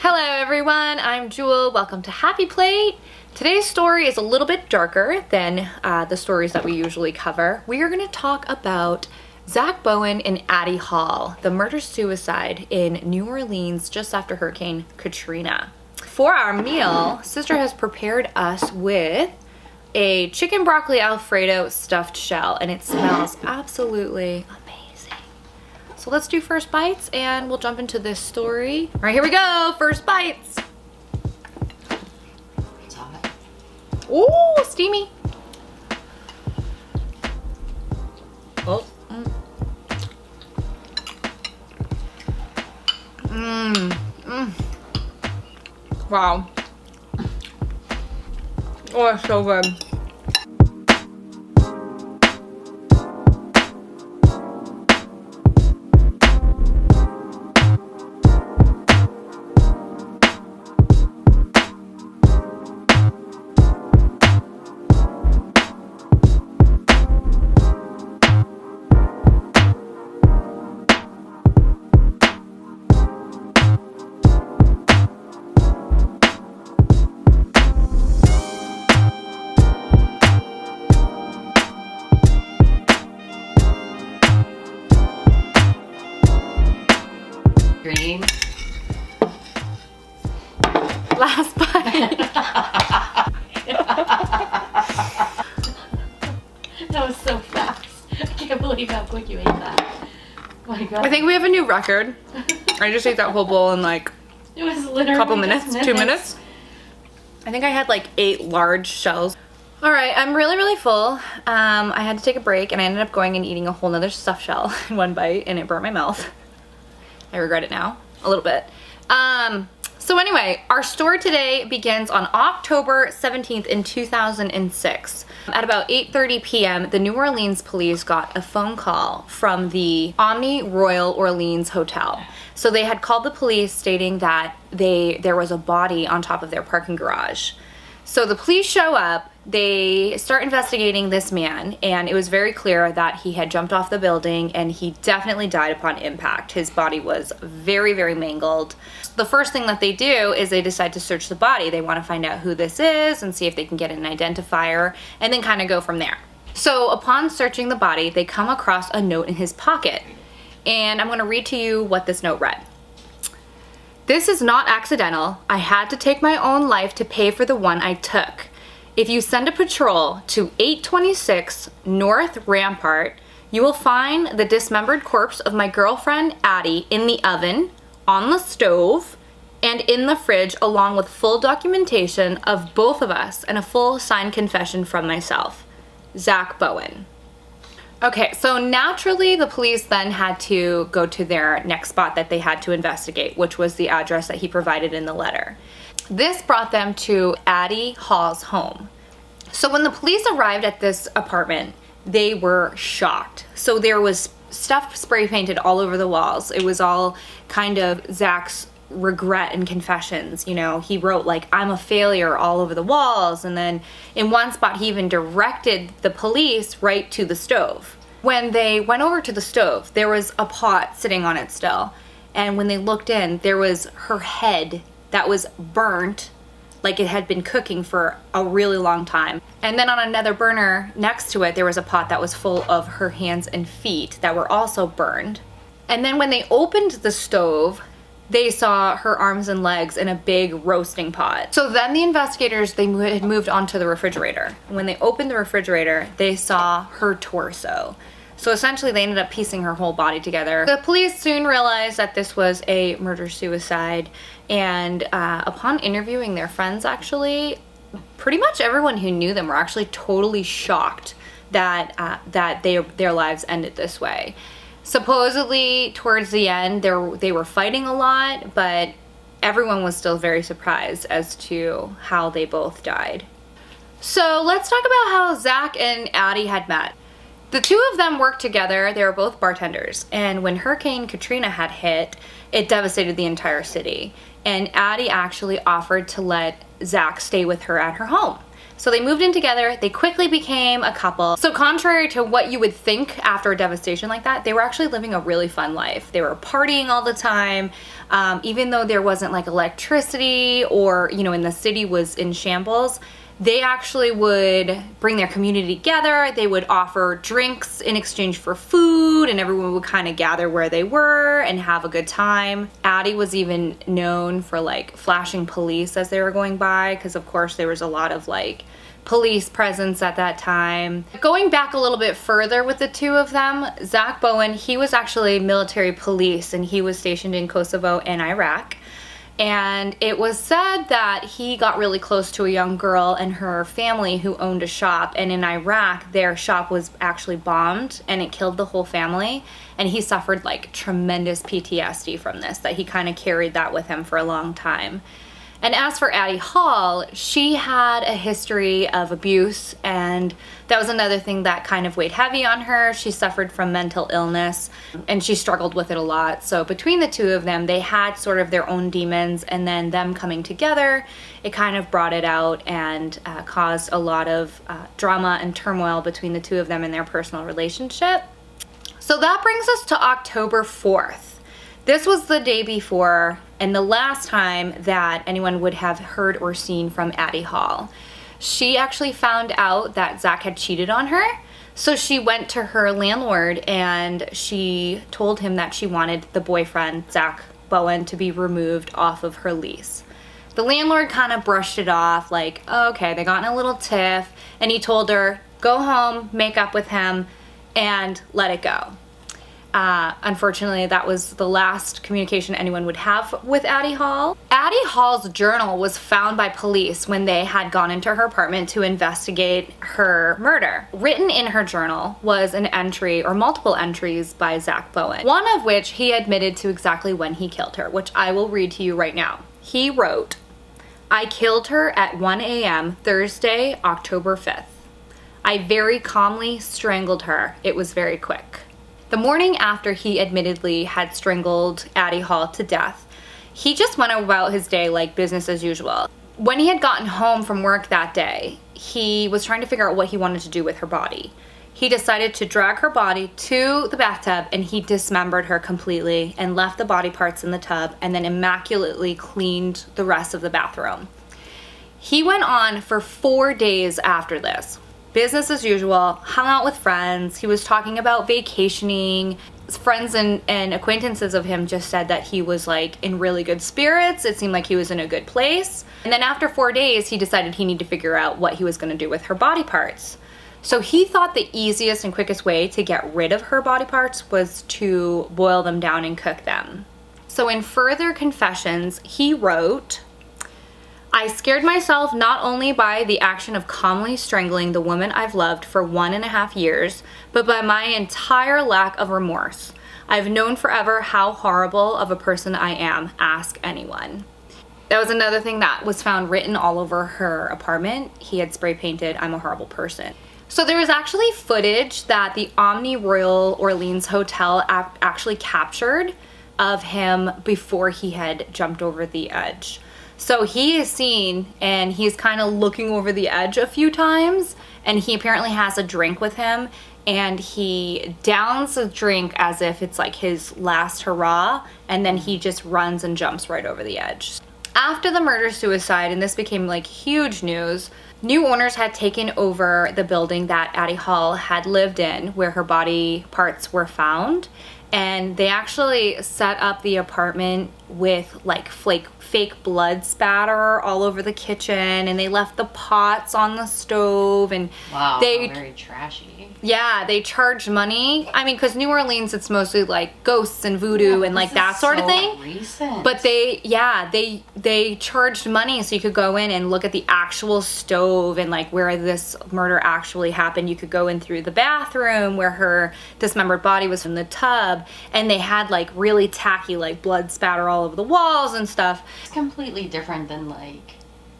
Hello everyone, I'm Jewel. Welcome to Happy Plate. Today's story is a little bit darker than the stories that we usually cover. We are going to talk about Zack Bowen and Addie Hall, the murder-suicide in New Orleans just after Hurricane Katrina. For our meal, Sister has prepared us with a chicken broccoli Alfredo-stuffed shell, and it smells absolutely amazing. So let's do first bites and we'll jump into this story. All right, here we go. First bites. It's hot. Ooh, steamy. Oh. Wow. Oh, it's so good. Green. Last bite. That was so fast. I can't believe how quick you ate that. Oh my god. I think we have a new record. I just ate that whole bowl in like It was literally a couple just minutes, 2 minutes. I think I had like 8 large shells. All right, I'm really full. I had to take a break and I ended up going and eating a whole nother stuffed shell in one bite and it burnt my mouth. I regret it now, a little bit. So anyway, our story today begins on October 17th in 2006. At about 8:30 p.m., the New Orleans police got a phone call from the Omni Royal Orleans Hotel. So they had called the police stating that there was a body on top of their parking garage. So the police show up, they start investigating this man, and it was very clear that he had jumped off the building and he definitely died upon impact. His body was very mangled. The first thing that they do is they decide to search the body. They want to find out who this is and see if they can get an identifier and then kind of go from there. So upon searching the body, they come across a note in his pocket. And I'm going to read to you what this note read. "This is not accidental. I had to take my own life to pay for the one I took. If you send a patrol to 826 North Rampart, you will find the dismembered corpse of my girlfriend Addie in the oven, on the stove, and in the fridge, along with full documentation of both of us and a full signed confession from myself. Zack Bowen." Okay, so naturally the police then had to go to their next spot that they had to investigate, which was the address that he provided in the letter. This brought them to Addie Hall's home. So when the police arrived at this apartment, they were shocked. So there was stuff spray painted all over the walls. It was all kind of Zack's regret and confessions. You know, he wrote like, "I'm a failure" all over the walls. And then in one spot, he even directed the police right to the stove. When they went over to the stove, there was a pot sitting on it still. And when they looked in, there was her head that was burnt, like it had been cooking for a really long time. And then on another burner next to it, there was a pot that was full of her hands and feet that were also burned. And then when they opened the stove, they saw her arms and legs in a big roasting pot. So then the investigators, they had moved on to the refrigerator. And when they opened the refrigerator, they saw her torso. So essentially they ended up piecing her whole body together. The police soon realized that this was a murder-suicide, and upon interviewing their friends, actually, pretty much everyone who knew them were actually totally shocked that their lives ended this way. Supposedly, towards the end, they were fighting a lot, but everyone was still very surprised as to how they both died. So let's talk about how Zack and Addie had met. The two of them worked together. They were both bartenders, and when Hurricane Katrina had hit, it devastated the entire city. And Addie actually offered to let Zack stay with her at her home. So they moved in together. They quickly became a couple. So contrary to what you would think after a devastation like that, they were actually living a really fun life. They were partying all the time. Even though there wasn't like electricity or, you know, in the city was in shambles, they actually would bring their community together. They would offer drinks in exchange for food, and everyone would kind of gather where they were and have a good time. Addie was even known for like flashing police as they were going by, because of course there was a lot of like police presence at that time. Going back a little bit further with the two of them, Zack Bowen, he was actually military police, and he was stationed in Kosovo and Iraq. And it was said that he got really close to a young girl and her family who owned a shop. And in Iraq, their shop was actually bombed and it killed the whole family. And he suffered like tremendous PTSD from this, that he kind of carried that with him for a long time. And as for Addie Hall, she had a history of abuse, and that was another thing that kind of weighed heavy on her. She suffered from mental illness, and she struggled with it a lot. So between the two of them, they had sort of their own demons, and then them coming together, it kind of brought it out and caused a lot of drama and turmoil between the two of them in their personal relationship. So that brings us to October 4th. This was the day before and the last time that anyone would have heard or seen from Addie Hall. She actually found out that Zack had cheated on her, so she went to her landlord and she told him that she wanted the boyfriend, Zack Bowen, to be removed off of her lease. The landlord kind of brushed it off like, oh, okay, they got in a little tiff, and he told her, go home, make up with him, and let it go. Unfortunately, that was the last communication anyone would have with Addie Hall. Addie Hall's journal was found by police when they had gone into her apartment to investigate her murder. Written in her journal was an entry, or multiple entries, by Zack Bowen, one of which he admitted to exactly when he killed her, which I will read to you right now. He wrote, I killed her at 1 a.m. Thursday, October 5th. I very calmly strangled her. It was very quick. The morning after he admittedly had strangled Addie Hall to death, he just went about his day like business as usual. When he had gotten home from work that day, he was trying to figure out what he wanted to do with her body. He decided to drag her body to the bathtub, and he dismembered her completely and left the body parts in the tub, and then immaculately cleaned the rest of the bathroom. He went on for 4 days after this. Business as usual, hung out with friends. He was talking about vacationing. Friends and acquaintances of him just said that he was like in really good spirits. It seemed like he was in a good place. And then after 4 days, he decided he needed to figure out what he was going to do with her body parts. So he thought the easiest and quickest way to get rid of her body parts was to boil them down and cook them. So in further confessions, he wrote, I scared myself not only by the action of calmly strangling the woman I've loved for 1.5 years, but by my entire lack of remorse. I've known forever how horrible of a person I am. Ask anyone. That was another thing that was found written all over her apartment. He had spray painted, I'm a horrible person. So there was actually footage that the Omni Royal Orleans Hotel actually captured of him before he had jumped over the edge. So he is seen, and he's kind of looking over the edge a few times, and he apparently has a drink with him, and he downs the drink as if it's like his last hurrah, and then he just runs and jumps right over the edge. After the murder-suicide, and this became like huge news, new owners had taken over the building that Addie Hall had lived in, where her body parts were found, and they actually set up the apartment with like fake blood spatter all over the kitchen, and they left the pots on the stove, and wow, they very trashy. Yeah, they charged money. I mean, because New Orleans, it's mostly like ghosts and voodoo and like that sort of thing. Recent. But they charged money so you could go in and look at the actual stove and like where this murder actually happened. You could go in through the bathroom where her dismembered body was in the tub, and they had like really tacky like blood spatter all over the walls and stuff. It's completely different than like,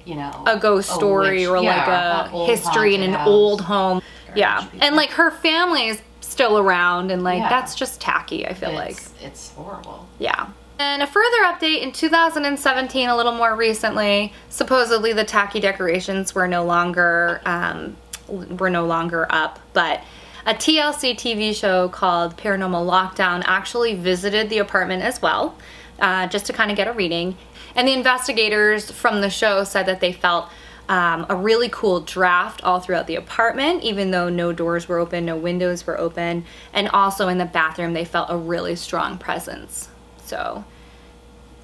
you know, a ghost story or like a history in an old home. Yeah, and like her family is still around, and like that's just tacky, I feel like. It's horrible. Yeah. And a further update in 2017, a little more recently, supposedly the tacky decorations were no longer up, but a TLC TV show called Paranormal Lockdown actually visited the apartment as well, just to kind of get a reading. And the investigators from the show said that they felt a really cool draft all throughout the apartment, even though no doors were open, no windows were open, and also in the bathroom they felt a really strong presence. So,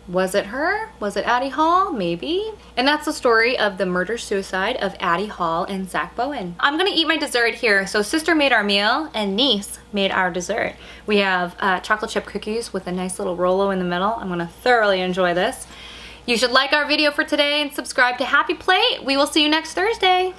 was it her? Was it Addie Hall? Maybe. And that's the story of the murder-suicide of Addie Hall and Zack Bowen. I'm gonna eat my dessert here. So sister made our meal and niece made our dessert. We have chocolate chip cookies with a nice little Rolo in the middle. I'm gonna thoroughly enjoy this. You should like our video for today and subscribe to Happy Plate. We will see you next Thursday.